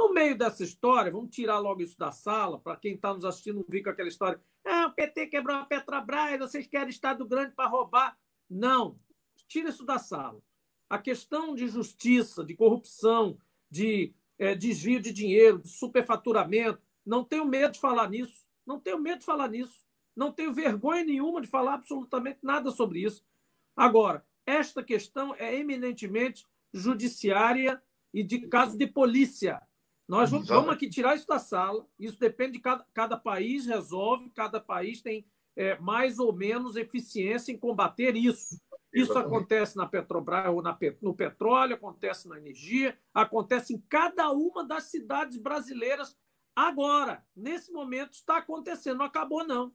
No meio dessa história, vamos tirar logo isso da sala, para quem está nos assistindo não vir com aquela história. Ah, o PT quebrou a Petrobras, vocês querem Estado grande para roubar. Não, tira isso da sala. A questão de justiça, de corrupção, de desvio de dinheiro, de superfaturamento, não tenho medo de falar nisso. Não tenho medo de falar nisso. Não tenho vergonha nenhuma de falar absolutamente nada sobre isso. Agora, esta questão é eminentemente judiciária e de caso de polícia. Nós vamos aqui tirar isso da sala. Isso depende de cada país, resolve, cada país tem mais ou menos eficiência em combater isso. Isso acontece na Petrobras ou no petróleo, acontece na energia, acontece em cada uma das cidades brasileiras agora. Nesse momento está acontecendo. Não acabou, não.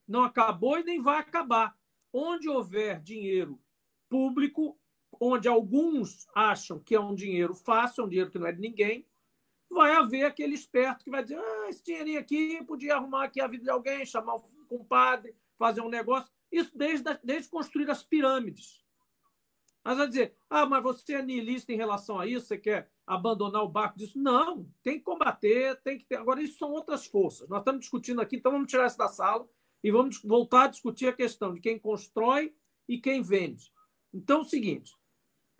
Não acabou e nem vai acabar. Onde houver dinheiro público, onde alguns acham que é um dinheiro fácil, um dinheiro que não é de ninguém, vai haver aquele esperto que vai dizer esse dinheirinho aqui, podia arrumar aqui a vida de alguém, chamar um compadre, fazer um negócio. Isso desde construir as pirâmides. Mas vai dizer, mas você é niilista em relação a isso, você quer abandonar o barco disso? Não, tem que combater, tem que ter. Agora, isso são outras forças. Nós estamos discutindo aqui, então vamos tirar isso da sala e vamos voltar a discutir a questão de quem constrói e quem vende. Então, é o seguinte,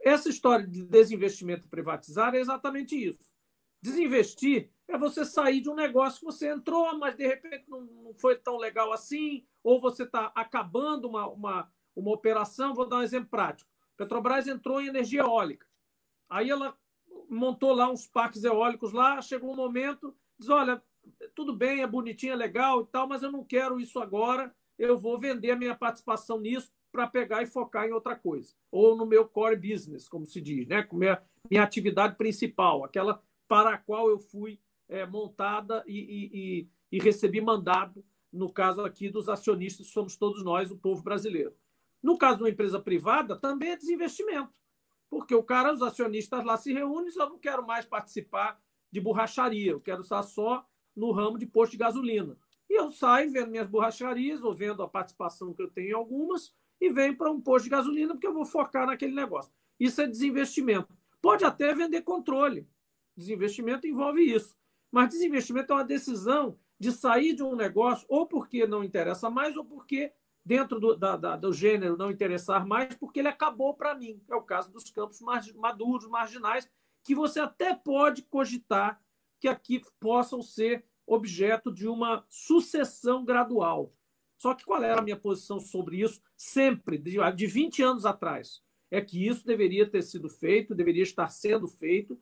essa história de desinvestimento e privatizar é exatamente isso. Desinvestir é você sair de um negócio que você entrou, mas de repente não foi tão legal assim, ou você está acabando uma operação. Vou dar um exemplo prático. Petrobras entrou em energia eólica. Aí ela montou lá uns parques eólicos lá, chegou um momento, diz, olha, tudo bem, é bonitinho, é legal e tal, mas eu não quero isso agora, eu vou vender a minha participação nisso para pegar e focar em outra coisa. Ou no meu core business, como se diz, né? Com minha atividade principal, aquela para a qual eu fui montada e recebi mandado, no caso aqui dos acionistas, somos todos nós, o povo brasileiro. No caso de uma empresa privada, também é desinvestimento, porque os acionistas lá se reúnem e eu não quero mais participar de borracharia, eu quero estar só no ramo de posto de gasolina. E eu saio vendo minhas borracharias ou vendo a participação que eu tenho em algumas e venho para um posto de gasolina porque eu vou focar naquele negócio. Isso é desinvestimento. Pode até vender controle. Desinvestimento envolve isso. Mas desinvestimento é uma decisão de sair de um negócio ou porque não interessa mais ou porque dentro do gênero não interessar mais, porque ele acabou para mim. É o caso dos campos maduros, marginais, que você até pode cogitar que aqui possam ser objeto de uma sucessão gradual. Só que qual era a minha posição sobre isso sempre, de 20 anos atrás? É que isso deveria ter sido feito, deveria estar sendo feito,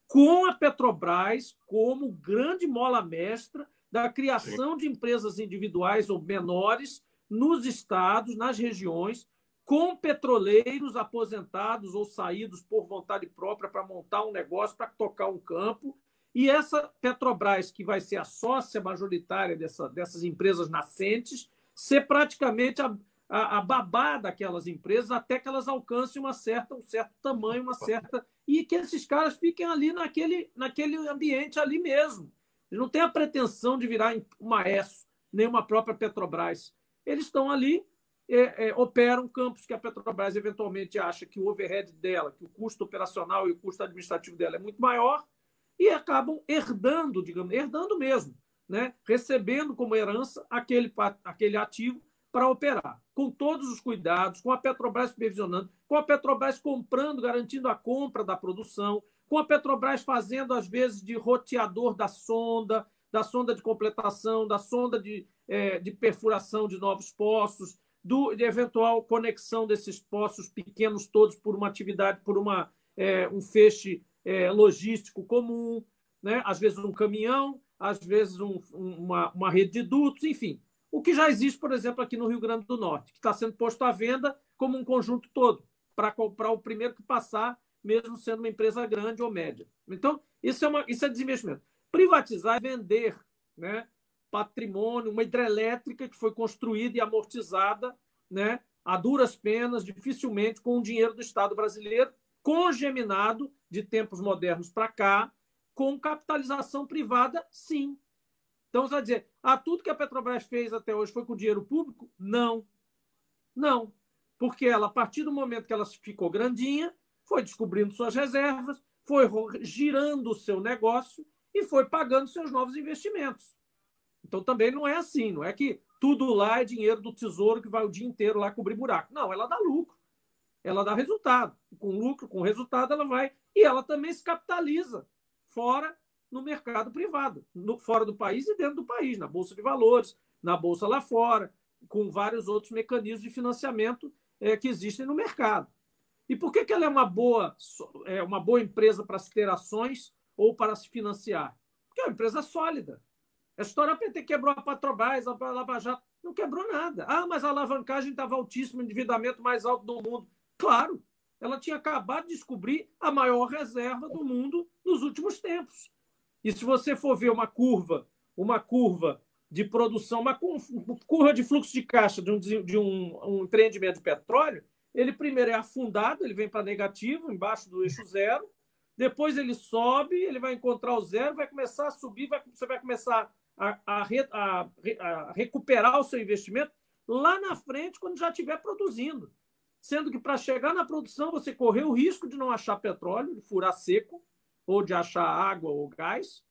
com a Petrobras como grande mola mestra da criação de empresas individuais ou menores nos estados, nas regiões, com petroleiros aposentados ou saídos por vontade própria para montar um negócio, para tocar um campo. E essa Petrobras, que vai ser a sócia majoritária dessas empresas nascentes, ser praticamente a babá daquelas empresas até que elas alcancem um certo tamanho, e que esses caras fiquem ali naquele ambiente ali mesmo. Eles não têm a pretensão de virar uma ESSO, nem uma própria Petrobras. Eles estão ali, operam campos que a Petrobras eventualmente acha que o overhead dela, que o custo operacional e o custo administrativo dela é muito maior, e acabam herdando mesmo, né? Recebendo como herança aquele ativo para operar, com todos os cuidados, com a Petrobras supervisionando, com a Petrobras comprando, garantindo a compra da produção, com a Petrobras fazendo, às vezes, de roteador da sonda de completação, da sonda de perfuração de novos poços, de eventual conexão desses poços pequenos todos por uma atividade, por um feixe logístico comum, né? Às vezes um caminhão, às vezes uma rede de dutos, enfim. O que já existe, por exemplo, aqui no Rio Grande do Norte, que está sendo posto à venda como um conjunto todo, para comprar o primeiro que passar, mesmo sendo uma empresa grande ou média. Então, isso é desinvestimento. Privatizar é vender, né, patrimônio, uma hidrelétrica que foi construída e amortizada, né, a duras penas, dificilmente, com o dinheiro do Estado brasileiro, congeminado de tempos modernos para cá, com capitalização privada, sim. Então, você vai dizer, tudo que a Petrobras fez até hoje foi com dinheiro público? Não. Porque ela, a partir do momento que ela ficou grandinha, foi descobrindo suas reservas, foi girando o seu negócio e foi pagando seus novos investimentos. Então, também não é assim, não é que tudo lá é dinheiro do Tesouro que vai o dia inteiro lá cobrir buraco. Não, ela dá lucro, ela dá resultado. Com lucro, com resultado, ela vai. E ela também se capitaliza fora no mercado privado, fora do país e dentro do país, na Bolsa de Valores, na Bolsa lá fora, com vários outros mecanismos de financiamento que existem no mercado. E por que ela é uma boa empresa para se ter ações ou para se financiar? Porque é uma empresa sólida. A história do PT quebrou a Petrobras, a Lava Jato. Não quebrou nada. Ah, mas a alavancagem estava altíssima, o endividamento mais alto do mundo. Claro, ela tinha acabado de descobrir a maior reserva do mundo nos últimos tempos. E se você for ver uma curva de produção, uma curva de fluxo de caixa de um empreendimento de petróleo, ele primeiro é afundado, ele vem para negativo, embaixo do eixo zero, depois ele sobe, ele vai encontrar o zero, vai começar a subir, você vai começar a recuperar o seu investimento lá na frente, quando já estiver produzindo. Sendo que para chegar na produção, você correu o risco de não achar petróleo, de furar seco, ou de achar água ou gás.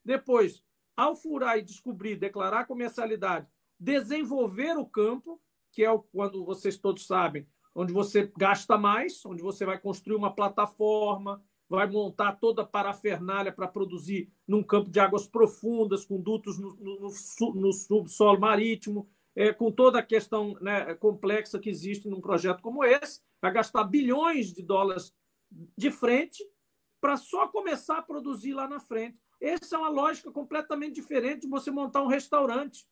Depois, ao furar e descobrir, declarar comercialidade, desenvolver o campo, que é quando vocês todos sabem, onde você gasta mais, onde você vai construir uma plataforma, vai montar toda a parafernália para produzir num campo de águas profundas, com dutos no subsolo marítimo, com toda a questão, né, complexa que existe num projeto como esse, vai gastar bilhões de dólares de frente para só começar a produzir lá na frente. Essa é uma lógica completamente diferente de você montar um restaurante,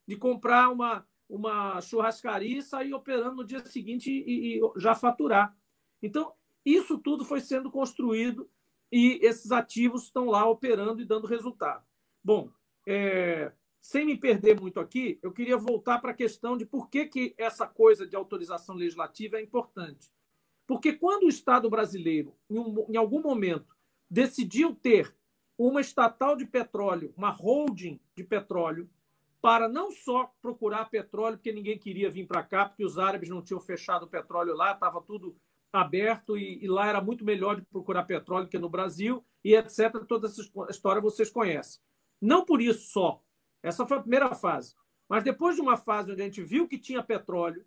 de comprar uma churrascaria e sair operando no dia seguinte e já faturar. Então, isso tudo foi sendo construído e esses ativos estão lá operando e dando resultado. Bom, sem me perder muito aqui, eu queria voltar para a questão de por que essa coisa de autorização legislativa é importante. Porque quando o Estado brasileiro, em algum momento, decidiu ter uma estatal de petróleo, uma holding de petróleo, para não só procurar petróleo, porque ninguém queria vir para cá, porque os árabes não tinham fechado o petróleo lá, estava tudo aberto e lá era muito melhor de procurar petróleo que no Brasil, e etc. Toda essa história vocês conhecem. Não por isso só. Essa foi a primeira fase. Mas depois de uma fase onde a gente viu que tinha petróleo,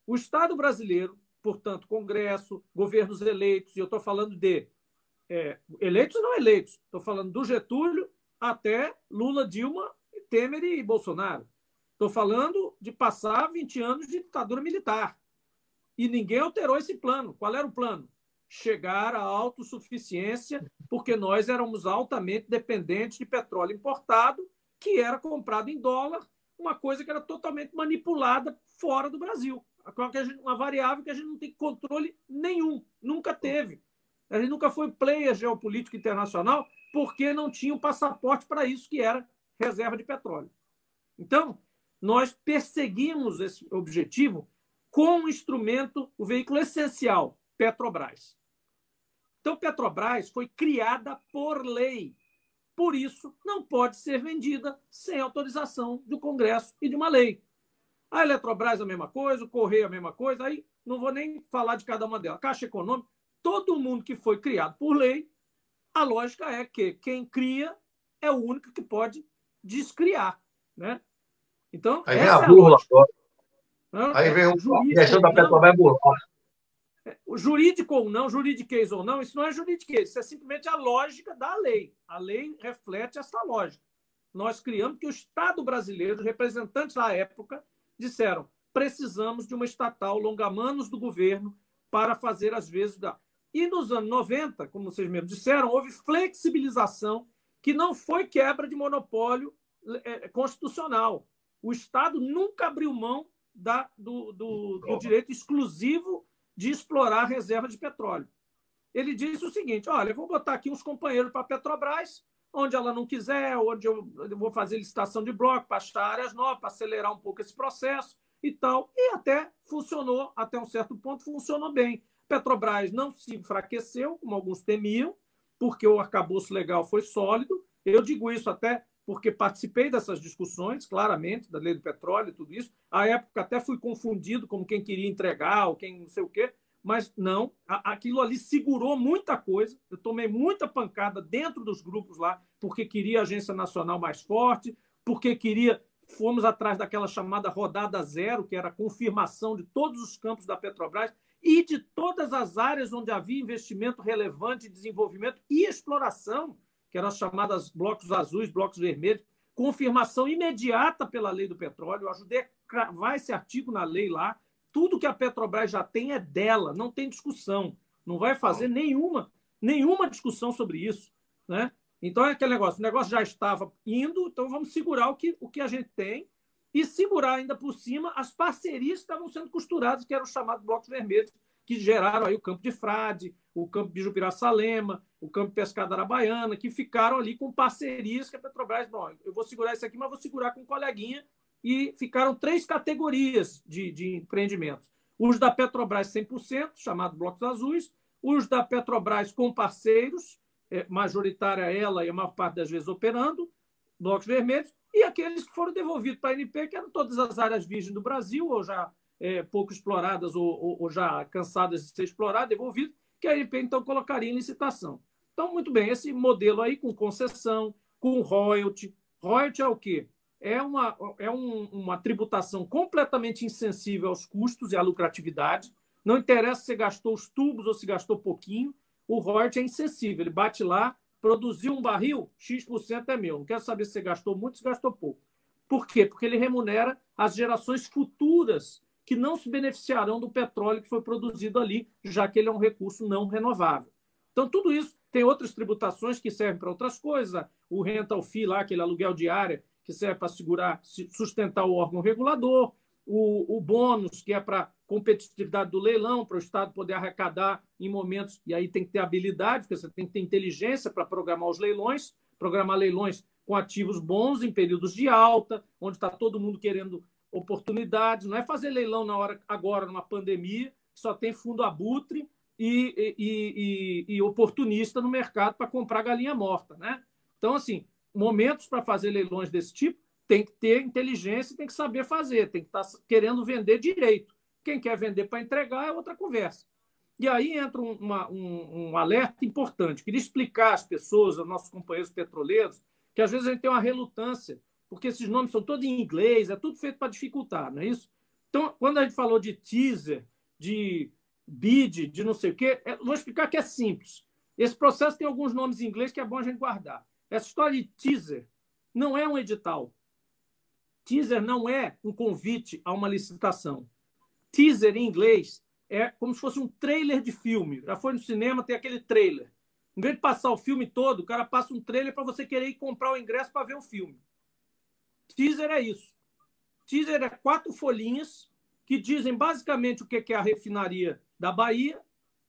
o Estado brasileiro, portanto, Congresso, governos eleitos, e eu estou falando de eleitos e não eleitos, estou falando do Getúlio até Lula, Dilma, Temer e Bolsonaro. Estou falando de passar 20 anos de ditadura militar. E ninguém alterou esse plano. Qual era o plano? Chegar à autossuficiência, porque nós éramos altamente dependentes de petróleo importado, que era comprado em dólar, uma coisa que era totalmente manipulada fora do Brasil. Uma variável que a gente não tem controle nenhum, nunca teve. A gente nunca foi player geopolítico internacional porque não tinha um passaporte para isso, que era reserva de petróleo. Então, nós perseguimos esse objetivo com o instrumento, o veículo essencial, Petrobras. Então, Petrobras foi criada por lei. Por isso, não pode ser vendida sem autorização do Congresso e de uma lei. A Eletrobras é a mesma coisa, o Correio é a mesma coisa, aí não vou nem falar de cada uma delas. Caixa Econômica, todo mundo que foi criado por lei, a lógica é que quem cria é o único que pode descriar, né? Então, Aí vem essa a é a burla. lógica. Aí vem a Jurídico direção da ou não, Petrobras burlar. jurídico ou não, juridiquês ou não, isso não é juridiquês, isso é simplesmente a lógica da lei. A lei reflete essa lógica. Nós criamos que o Estado brasileiro, os representantes da época, disseram: precisamos de uma estatal longa-manos do governo para fazer as vezes da. E nos anos 90, como vocês mesmos disseram, houve flexibilização, que não foi quebra de monopólio constitucional. O Estado nunca abriu mão do direito exclusivo de explorar a reserva de petróleo. Ele disse o seguinte: olha, eu vou botar aqui uns companheiros para a Petrobras, onde ela não quiser, onde eu vou fazer licitação de bloco para achar áreas novas, para acelerar um pouco esse processo e tal. E até funcionou, até um certo ponto, funcionou bem. Petrobras não se enfraqueceu, como alguns temiam, porque o arcabouço legal foi sólido. Eu digo isso até porque participei dessas discussões, claramente, da lei do petróleo e tudo isso. À época até fui confundido como quem queria entregar ou quem não sei o quê, mas não, aquilo ali segurou muita coisa. Eu tomei muita pancada dentro dos grupos lá, porque queria a Agência Nacional mais forte, porque queria. Fomos atrás daquela chamada rodada zero, que era a confirmação de todos os campos da Petrobras e de todas as áreas onde havia investimento relevante, desenvolvimento e exploração, que eram as chamadas blocos azuis, blocos vermelhos, confirmação imediata pela lei do petróleo. Eu ajudei a cravar esse artigo na lei lá. Tudo que a Petrobras já tem é dela, não tem discussão. Não vai fazer nenhuma discussão sobre isso, né? Então é aquele negócio, o negócio já estava indo, então vamos segurar o que a gente tem e segurar ainda por cima as parcerias que estavam sendo costuradas, que eram os chamados blocos vermelhos, que geraram aí o Campo de Frade, o Campo de Jupiraçalema, o Campo de Pescada Arabaiana, que ficaram ali com parcerias que a Petrobras, bom, eu vou segurar isso aqui, mas vou segurar com um coleguinha, e ficaram 3 categorias de empreendimentos. Os da Petrobras 100%, chamados blocos azuis, os da Petrobras com parceiros, majoritária ela e a maior parte das vezes operando, blocos vermelhos, e aqueles que foram devolvidos para a ANP, que eram todas as áreas virgens do Brasil, ou já pouco exploradas, ou já cansadas de ser exploradas, devolvidas, que a ANP então colocaria em licitação. Então, muito bem, esse modelo aí com concessão, com royalty. Royalty é o quê? É uma tributação completamente insensível aos custos e à lucratividade. Não interessa se você gastou os tubos ou se gastou pouquinho, o royalty é insensível. Ele bate lá, produziu um barril, X% é meu. Não quero saber se você gastou muito ou se gastou pouco. Por quê? Porque ele remunera as gerações futuras que não se beneficiarão do petróleo que foi produzido ali, já que ele é um recurso não renovável. Então, tudo isso tem outras tributações que servem para outras coisas. O rental fee lá, aquele aluguel diário, que serve para sustentar o órgão regulador, o bônus, que é para competitividade do leilão, para o Estado poder arrecadar em momentos, e aí tem que ter habilidade, porque você tem que ter inteligência para programar os leilões, programar leilões com ativos bons em períodos de alta, onde está todo mundo querendo oportunidades, não é fazer leilão na hora, agora, numa pandemia, que só tem fundo abutre e oportunista no mercado para comprar galinha morta, né? Então, assim, momentos para fazer leilões desse tipo, tem que ter inteligência, tem que saber fazer, tem que estar querendo vender direito. Quem quer vender para entregar é outra conversa. E aí entra um alerta importante. Queria explicar às pessoas, aos nossos companheiros petroleiros, que às vezes a gente tem uma relutância, porque esses nomes são todos em inglês, é tudo feito para dificultar, não é isso? Então, quando a gente falou de teaser, de bid, de não sei o quê, vou explicar que é simples. Esse processo tem alguns nomes em inglês que é bom a gente guardar. Essa história de teaser não é um edital. Teaser não é um convite a uma licitação. Teaser, em inglês, é como se fosse um trailer de filme. Já foi no cinema, tem aquele trailer. Em vez de passar o filme todo, o cara passa um trailer para você querer ir comprar o ingresso para ver o filme. Teaser é isso. Teaser é 4 folhinhas que dizem basicamente o que é a refinaria da Bahia.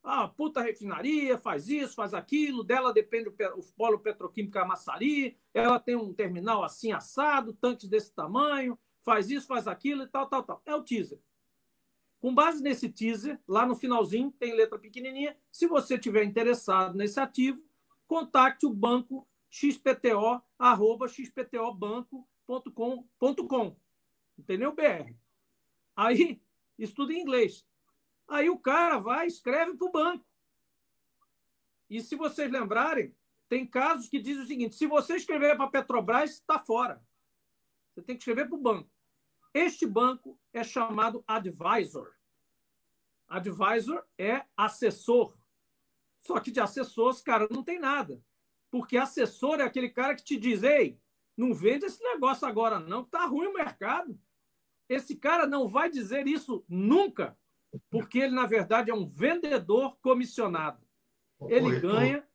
Ah, puta refinaria, faz isso, faz aquilo, dela depende o polo petroquímico Camaçari, ela tem um terminal assim assado, tanques desse tamanho, faz isso, faz aquilo e tal, tal, tal. É o teaser. Com base nesse teaser, lá no finalzinho tem letra pequenininha. Se você estiver interessado nesse ativo, contacte o banco xpto@xptobanco.com.com. Entendeu, BR? Aí, estuda em inglês. Aí o cara vai e escreve para o banco. E se vocês lembrarem, tem casos que dizem o seguinte: se você escrever para a Petrobras, está fora. Você tem que escrever para o banco. Este banco é chamado advisor. Advisor é assessor. Só que de assessor, os caras não tem nada. Porque assessor é aquele cara que te diz: ei, não vende esse negócio agora não, que está ruim o mercado. Esse cara não vai dizer isso nunca, porque ele, na verdade, é um vendedor comissionado. Ele ganha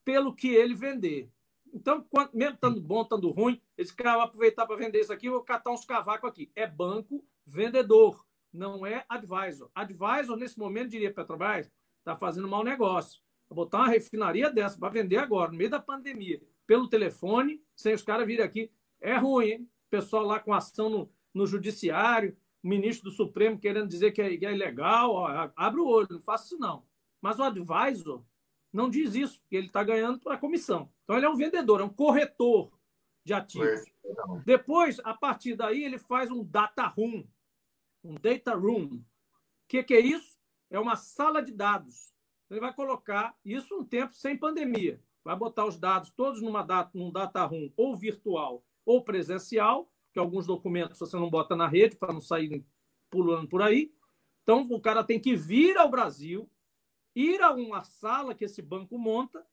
pelo que ele vender. Então, mesmo estando bom, estando ruim, esse cara vai aproveitar para vender isso aqui, vou catar uns cavacos aqui. É banco vendedor, não é advisor. Advisor, nesse momento, diria Petrobras, está fazendo mau negócio. Vou botar uma refinaria dessa para vender agora, no meio da pandemia, pelo telefone, sem os caras virem aqui. É ruim, hein? O pessoal lá com ação no judiciário, o ministro do Supremo querendo dizer que é ilegal. Ó, abre o olho, não faça isso não. Mas o advisor não diz isso, porque ele está ganhando para a comissão. Então, ele é um vendedor, é um corretor de ativos. Depois, a partir daí, ele faz um data room. Um data room. O que é isso? é uma sala de dados. Ele vai colocar isso um tempo sem pandemia. Vai botar os dados todos num data room ou virtual ou presencial, que alguns documentos você não bota na rede para não sair pulando por aí. Então, o cara tem que vir ao Brasil, ir a uma sala que esse banco monta,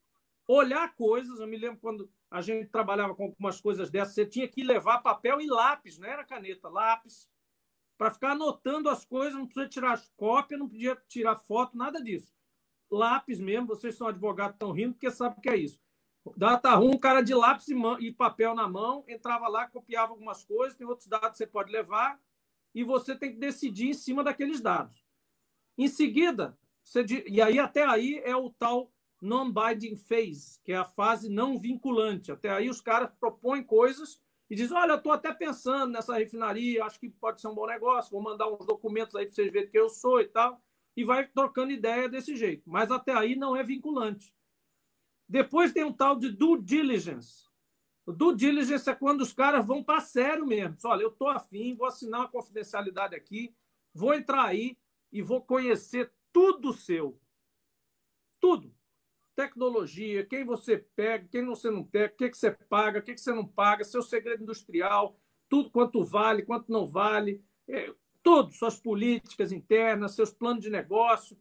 olhar coisas. Eu me lembro quando a gente trabalhava com algumas coisas dessas, você tinha que levar papel e lápis, não era caneta, lápis, para ficar anotando as coisas, não podia tirar cópia, não podia tirar foto, nada disso. Lápis mesmo, vocês são advogados, estão rindo porque sabem o que é isso. Data room, um cara de lápis e papel na mão, entrava lá, copiava algumas coisas, tem outros dados que você pode levar, e você tem que decidir em cima daqueles dados. Em seguida, e aí até aí é o tal non-binding phase, que é a fase não vinculante. Até aí os caras propõem coisas e dizem, olha, eu estou até pensando nessa refinaria, acho que pode ser um bom negócio, vou mandar uns documentos aí para vocês verem quem eu sou e tal, e vai trocando ideia desse jeito. Mas até aí não é vinculante. Depois tem um tal de due diligence. O due diligence é quando os caras vão para sério mesmo. Olha, eu estou afim, vou assinar uma confidencialidade aqui, vou entrar aí e vou conhecer tudo seu. Tudo. Tecnologia, quem você pega, quem você não pega, o que você paga, o que você não paga, seu segredo industrial, tudo quanto vale, quanto não vale, tudo, suas políticas internas, seus planos de negócio,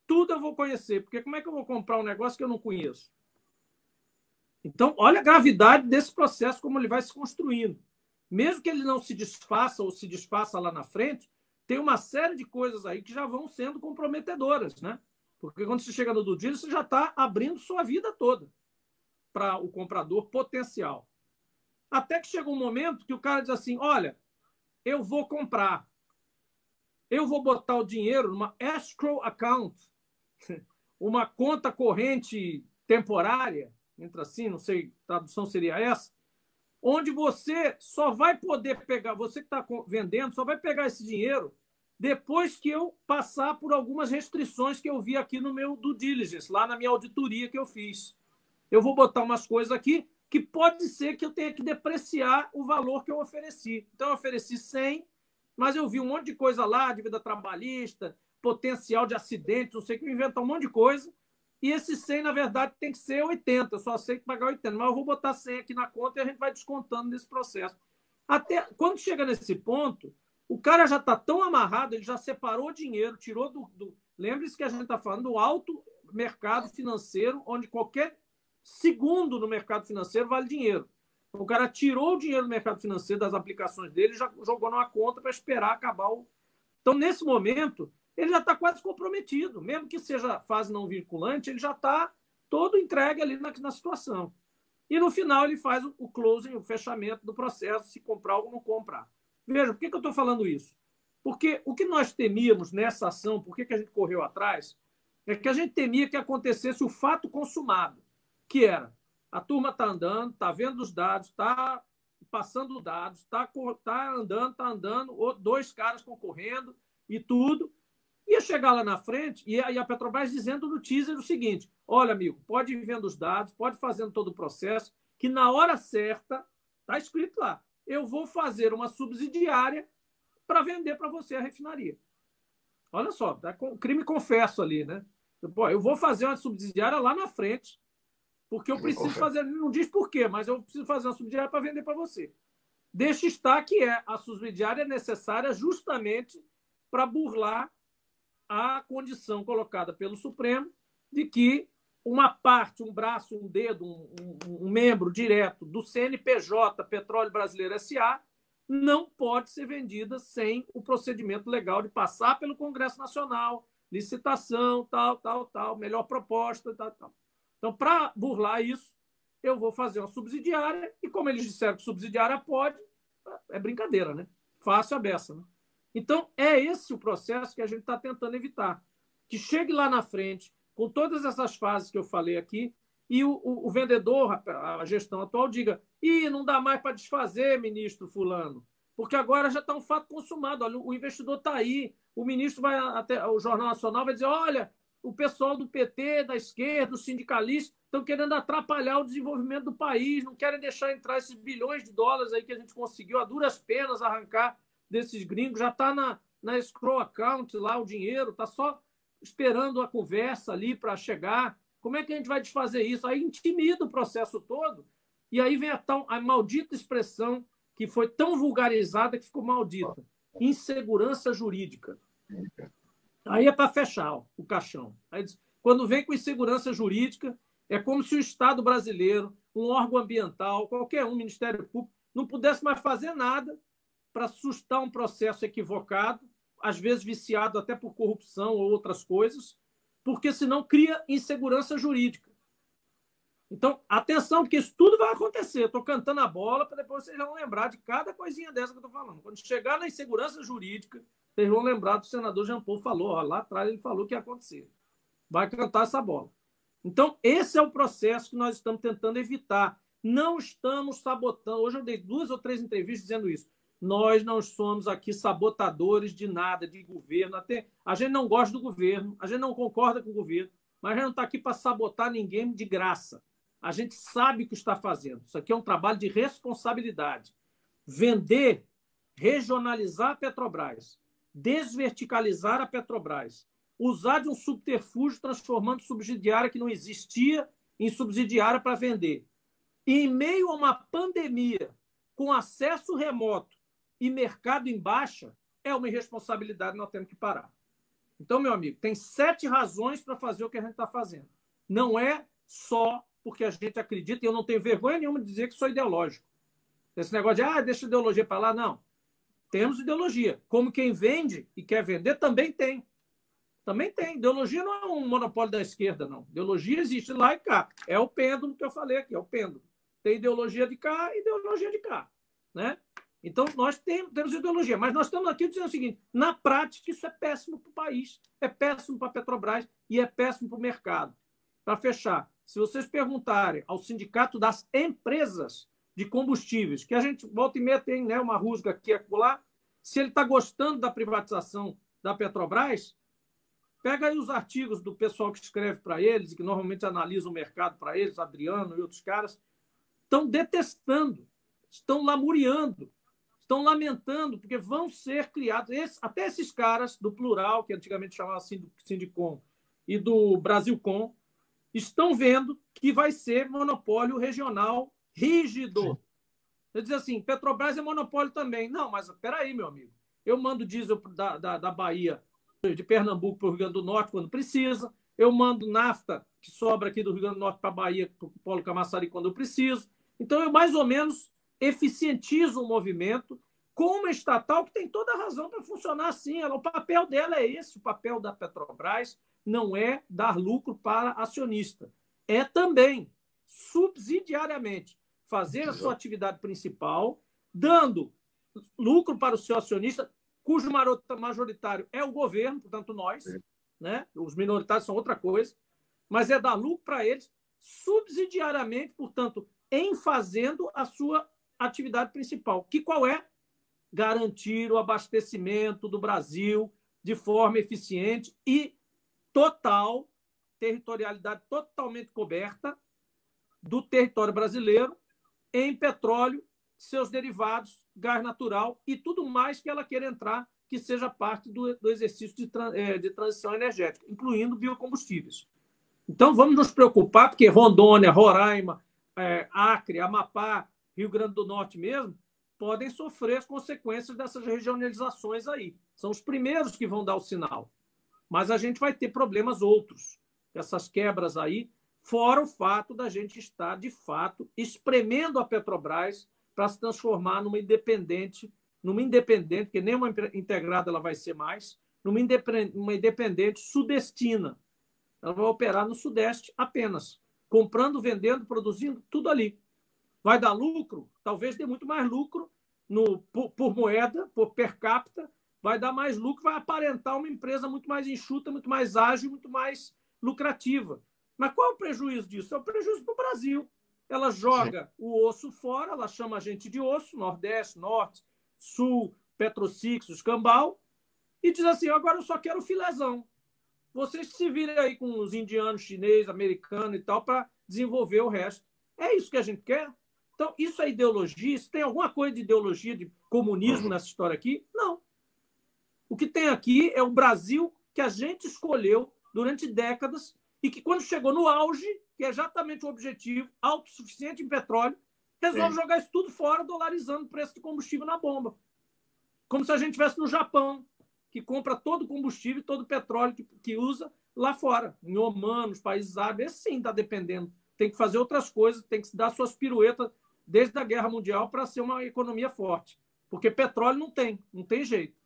tudo eu vou conhecer, porque como é que eu vou comprar um negócio que eu não conheço? Então, olha a gravidade desse processo, como ele vai se construindo. Mesmo que ele não se desfaça ou se desfaça lá na frente, tem uma série de coisas aí que já vão sendo comprometedoras, né? Porque quando você chega no due diligence, você já está abrindo sua vida toda para o comprador potencial. Até que chega um momento que o cara diz assim, olha, eu vou comprar, eu vou botar o dinheiro numa escrow account, uma conta corrente temporária, entra assim, não sei, a tradução seria essa, onde você só vai poder pegar, você que está vendendo, só vai pegar esse dinheiro depois que eu passar por algumas restrições que eu vi aqui no meu due diligence, lá na minha auditoria que eu fiz. Eu vou botar umas coisas aqui que pode ser que eu tenha que depreciar o valor que eu ofereci. Então, eu ofereci 100, mas eu vi um monte de coisa lá, dívida trabalhista, potencial de acidente, não sei o que, inventar um monte de coisa, e esse 100, na verdade, tem que ser 80. Eu só aceito pagar 80, mas eu vou botar 100 aqui na conta e a gente vai descontando nesse processo. Até quando chega nesse ponto, o cara já está tão amarrado, ele já separou o dinheiro, tirou do... Lembre-se que a gente está falando do alto mercado financeiro, onde qualquer segundo no mercado financeiro vale dinheiro. O cara tirou o dinheiro do mercado financeiro, das aplicações dele, e já jogou numa conta para esperar acabar o... Então, nesse momento, ele já está quase comprometido. Mesmo que seja fase não vinculante, ele já está todo entregue ali na situação. E, no final, ele faz o closing, o fechamento do processo, se comprar ou não comprar. Veja, por que eu estou falando isso? Porque o que nós temíamos nessa ação, por que a gente correu atrás, é que a gente temia que acontecesse o fato consumado, que era a turma está andando, está vendo os dados, está passando dados, está andando, dois caras concorrendo e tudo. Ia chegar lá na frente e a Petrobras dizendo no teaser o seguinte, olha, amigo, pode ir vendo os dados, pode fazendo todo o processo, que na hora certa, está escrito lá, eu vou fazer uma subsidiária para vender para você a refinaria. Olha só, tá com crime confesso ali, né? Pô, eu vou fazer uma subsidiária lá na frente, porque eu preciso fazer, não diz por quê, mas eu preciso fazer uma subsidiária para vender para você. Deixa estar que a subsidiária é necessária justamente para burlar a condição colocada pelo Supremo de que uma parte, um braço, um dedo, um membro direto do CNPJ Petróleo Brasileiro S.A. não pode ser vendida sem o procedimento legal de passar pelo Congresso Nacional, licitação, tal, melhor proposta, tal. Então, para burlar isso, eu vou fazer uma subsidiária e, como eles disseram que subsidiária pode, é brincadeira, né? Fácil a beça, né? Então, é esse o processo que a gente está tentando evitar. Que chegue lá na frente, com todas essas fases que eu falei aqui, e o vendedor, a gestão atual, diga não dá mais para desfazer, ministro fulano, porque agora já está um fato consumado. Olha, o investidor está aí, o ministro vai até o Jornal Nacional vai dizer, olha, o pessoal do PT, da esquerda, os sindicalistas, estão querendo atrapalhar o desenvolvimento do país, não querem deixar entrar esses bilhões de dólares aí que a gente conseguiu, a duras penas, arrancar desses gringos, já está na escrow account lá o dinheiro, está só esperando a conversa ali para chegar. Como é que a gente vai desfazer isso? Aí intimida o processo todo, e aí vem a maldita expressão que foi tão vulgarizada que ficou maldita: insegurança jurídica. Aí é para fechar o caixão. Aí, quando vem com insegurança jurídica, é como se o Estado brasileiro, um órgão ambiental, qualquer um, Ministério Público, não pudesse mais fazer nada para sustar um processo equivocado, às vezes viciado até por corrupção ou outras coisas, porque senão cria insegurança jurídica. Então, atenção, porque isso tudo vai acontecer. Estou cantando a bola para depois vocês vão lembrar de cada coisinha dessa que eu estou falando. Quando chegar na insegurança jurídica, vocês vão lembrar do senador Jean Paul falou, ó, lá atrás ele falou que ia acontecer. Vai cantar essa bola. Então, esse é o processo que nós estamos tentando evitar. Não estamos sabotando. Hoje eu dei 2 ou 3 entrevistas dizendo isso. Nós não somos aqui sabotadores de nada, de governo. Até a gente não gosta do governo, a gente não concorda com o governo, mas a gente não está aqui para sabotar ninguém de graça. A gente sabe o que está fazendo. Isso aqui é um trabalho de responsabilidade. Vender, regionalizar a Petrobras, desverticalizar a Petrobras, usar de um subterfúgio transformando subsidiária que não existia em subsidiária para vender. E em meio a uma pandemia, com acesso remoto e mercado em baixa, é uma irresponsabilidade, nós temos que parar. Então, meu amigo, tem 7 razões para fazer o que a gente está fazendo. Não é só porque a gente acredita, e eu não tenho vergonha nenhuma de dizer que sou ideológico. Esse negócio de, deixa a ideologia para lá, não. Temos ideologia. Como quem vende e quer vender também tem. Também tem. Ideologia não é um monopólio da esquerda, não. Ideologia existe lá e cá. É o pêndulo que eu falei aqui, é o pêndulo. Tem ideologia de cá e ideologia de cá. Né? Então, nós temos ideologia, mas nós estamos aqui dizendo o seguinte: na prática, isso é péssimo para o país, é péssimo para a Petrobras e é péssimo para o mercado. Para fechar, se vocês perguntarem ao Sindicato das Empresas de Combustíveis, que a gente volta e meia tem, né, uma rusga aqui e acolá, se ele está gostando da privatização da Petrobras, pega aí os artigos do pessoal que escreve para eles, que normalmente analisa o mercado para eles, Adriano e outros caras, estão detestando, estão lamuriando, estão lamentando, porque vão ser criados, até esses caras do Plural, que antigamente chamava assim do Sindicom, e do Brasilcom, estão vendo que vai ser monopólio regional rígido. Eu dizer assim, Petrobras é monopólio também. Não, mas espera aí, meu amigo. Eu mando diesel da Bahia, de Pernambuco para o Rio Grande do Norte quando precisa. Eu mando nafta que sobra aqui do Rio Grande do Norte para a Bahia, para o Polo Camaçari quando eu preciso. Então, eu mais ou menos eficientizo o movimento com uma estatal que tem toda a razão para funcionar assim. O papel dela é esse, o papel da Petrobras não é dar lucro para acionista. É também, subsidiariamente, fazer a sua atividade principal, dando lucro para o seu acionista, cujo majoritário é o governo, portanto, nós, né? Os minoritários são outra coisa, mas é dar lucro para eles subsidiariamente, portanto, em fazendo a sua atividade principal. Que qual é? Garantir o abastecimento do Brasil de forma eficiente e total, territorialidade totalmente coberta do território brasileiro em petróleo, seus derivados, gás natural e tudo mais que ela queira entrar, que seja parte do exercício de transição energética, incluindo biocombustíveis. Então, vamos nos preocupar, porque Rondônia, Roraima, Acre, Amapá, Rio Grande do Norte mesmo, podem sofrer as consequências dessas regionalizações aí. São os primeiros que vão dar o sinal. Mas a gente vai ter problemas outros, essas quebras aí, fora o fato da gente estar, de fato, espremendo a Petrobras para se transformar numa independente, porque nem uma integrada ela vai ser mais, numa independente sudestina. Ela vai operar no Sudeste apenas, comprando, vendendo, produzindo, tudo ali. Vai dar lucro? Talvez dê muito mais lucro por moeda, por per capita, vai dar mais lucro, vai aparentar uma empresa muito mais enxuta, muito mais ágil, muito mais lucrativa. Mas qual é o prejuízo disso? É o prejuízo para o Brasil. Ela joga o osso fora, ela chama a gente de osso, Nordeste, Norte, Sul, Petrocix, Escambau, e diz assim, agora eu só quero filézão. Vocês se virem aí com os indianos, chineses, americanos e tal, para desenvolver o resto. É isso que a gente quer? Então, isso é ideologia? Isso tem alguma coisa de ideologia, de comunismo nessa história aqui? Não. O que tem aqui é o Brasil que a gente escolheu durante décadas e que, quando chegou no auge, que é exatamente o objetivo, autossuficiente em petróleo, resolve jogar isso tudo fora, dolarizando o preço do combustível na bomba. Como se a gente estivesse no Japão, que compra todo o combustível, todo o petróleo que usa lá fora. Em Omã, nos países árabes, esse sim está dependendo. Tem que fazer outras coisas, tem que dar suas piruetas desde a Guerra Mundial para ser uma economia forte. Porque petróleo não tem jeito.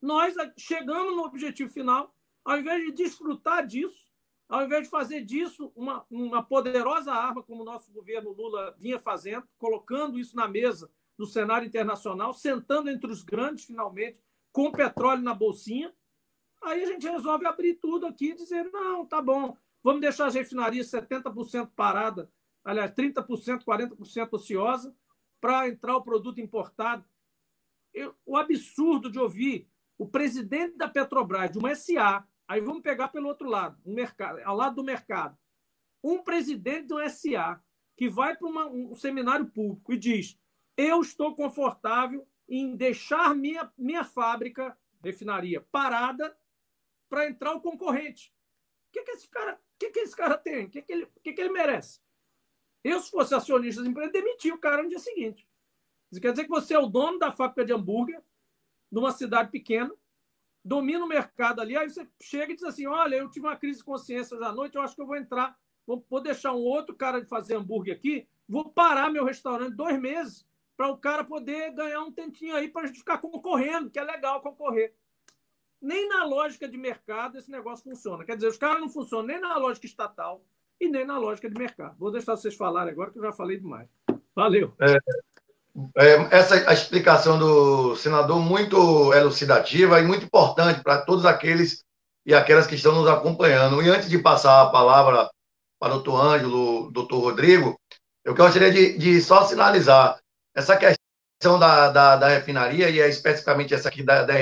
Nós chegamos no objetivo final, ao invés de desfrutar disso, ao invés de fazer disso uma poderosa arma, como o nosso governo Lula vinha fazendo, colocando isso na mesa no cenário internacional, sentando entre os grandes, finalmente, com petróleo na bolsinha, aí a gente resolve abrir tudo aqui e dizer, não, tá bom, vamos deixar as refinarias 70% parada, aliás, 30%, 40% ociosa, para entrar o produto importado. O absurdo de ouvir o presidente da Petrobras, de uma SA, aí vamos pegar pelo outro lado, ao lado do mercado, um presidente de uma SA que vai para um seminário público e diz, eu estou confortável em deixar minha fábrica, refinaria, parada para entrar o concorrente. O que esse cara tem? O que ele merece? Eu, se fosse acionista da empresa, demitia o cara no dia seguinte. Isso quer dizer que você é o dono da fábrica de hambúrguer, numa cidade pequena, domina o mercado ali, aí você chega e diz assim, olha, eu tive uma crise de consciência hoje à noite, eu acho que eu vou entrar, vou deixar um outro cara de fazer hambúrguer aqui, vou parar meu restaurante 2 meses para o cara poder ganhar um tentinho aí para a gente ficar concorrendo, que é legal concorrer. Nem na lógica de mercado esse negócio funciona. Quer dizer, os caras não funcionam nem na lógica estatal e nem na lógica de mercado. Vou deixar vocês falarem agora, que eu já falei demais. Valeu. Essa a explicação do senador muito elucidativa e muito importante para todos aqueles e aquelas que estão nos acompanhando. E antes de passar a palavra para o doutor Ângelo, doutor Rodrigo, eu gostaria de só sinalizar essa questão da refinaria, e especificamente essa aqui da